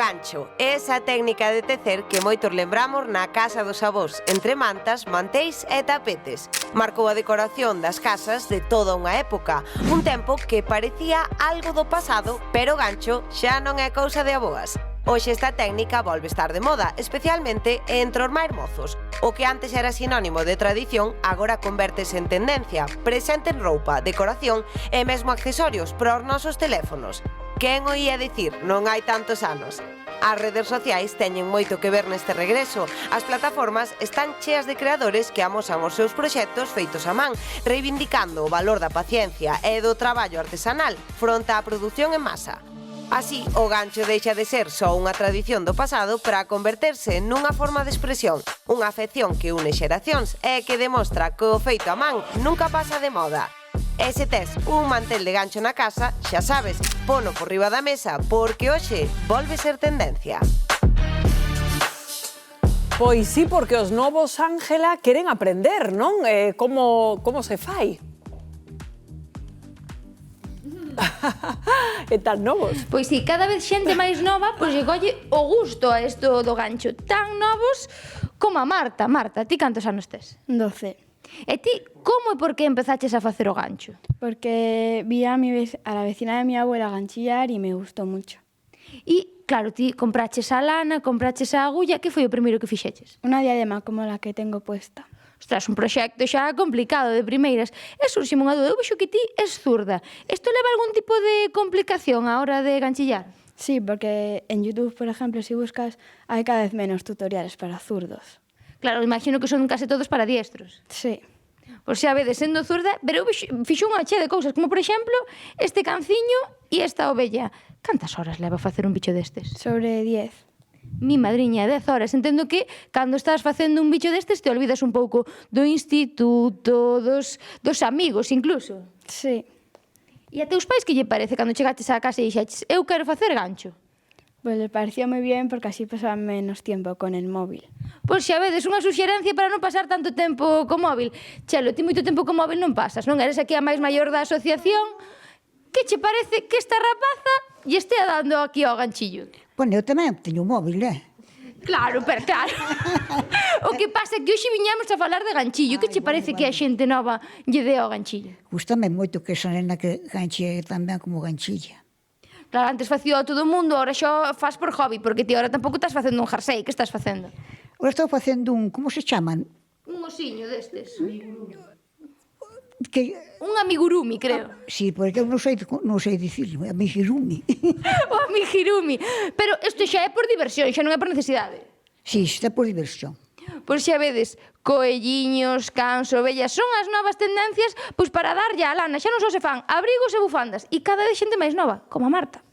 gancho, esa técnica de tecer que moitos lembramos na casa dos avós, entre mantas, manteis e tapetes. Marcou a decoración das casas de toda unha época, un tempo que parecía algo do pasado, pero o gancho xa non é cousa de avoas. Hoxe esta técnica volve estar de moda, especialmente entre os máis mozos. O que antes era sinónimo de tradición, agora convértese en tendencia, presente en roupa, decoración e mesmo accesorios para os nosos teléfonos. Quen o ía dicir, non hai tantos anos? As redes sociais teñen moito que ver neste regreso. As plataformas están cheas de creadores que amosan os seus proxectos feitos a man, reivindicando o valor da paciencia e do traballo artesanal fronte á produción en masa. Así, o gancho deixa de ser só unha tradición do pasado para converterse nunha forma de expresión, unha afección que une xeracións e que demostra que o feito a man nunca pasa de moda. E se tes un mantel de gancho na casa, xa sabes, pono por riba da mesa, porque hoxe volve ser tendencia. Pois sí, porque os novos, Ángela, queren aprender, non? Como se fai? E tan novos. Pois sí, cada vez xente máis nova pois lle colle o gusto a isto do gancho. Tan novos como a Marta. Marta, ti cantos anos tes? 12. E ti, como e por que empezaches a facer o gancho? Porque vi a la vecina de mi abuela ganchillar y me gustó mucho. E, claro, ti compraches a lana, compraches a agulla, que foi o primeiro que fixeches? Una diadema como la que tengo puesta. Ostras, un proxecto xa complicado de primeiras. E surxime unha dúda, eu vexo que ti és zurda. Isto leva algún tipo de complicación a hora de ganchillar? Sí, porque en YouTube, por ejemplo, si buscas, hay cada vez menos tutoriales para zurdos. Claro, imagino que son case todos para diestros. Sí. Pois xa vedes, sendo zurda, pero eu fixo unha chea de cousas, como por exemplo, este canciño e esta ovella. Cantas horas leva facer un bicho destes? Sobre 10. Mi madriña, 10 horas. Entendo que cando estás facendo un bicho destes te olvidas un pouco do instituto, dos amigos incluso. Sí. E a teus pais que lle parece cando chegaches á casa e dixeches eu quero facer gancho? Pues le pareció muy bien porque así pasaban menos tiempo con el móvil. Pois xa vedes, unha suxerencia para non pasar tanto tempo co móvil. Chelo, ti moito tempo co móvil non pasas, non? Eres aquí a máis maior da asociación. Que che parece que esta rapaza lle estea dando aquí ao ganchillo? Bueno, eu tamén teño un móvil, Claro, pero claro. O que pasa é que hoxe viñamos a falar de ganchillo. Que che parece que a xente nova lle dé ao ganchillo? Gústame moito que esa nena que ganche tamén como ganchilla. Claro, antes facía todo o mundo, ahora xa faz por hobby, porque ti ahora tampouco estás facendo un jersey, que estás facendo? Ahora estou facendo un, como se chaman? Un osiño destes. Que, un amigurumi, creo. Sí, porque eu non sei dicirlo, amigurumi. O amigurumi. Pero isto xa é por diversión, xa non é por necesidade. Sí, está por diversión. Pois xa vedes, coelliños, cans, ovellas, son as novas tendencias pois para darlle a lana. Xa non só se fan abrigos e bufandas, e cada vez xente máis nova, como a Marta.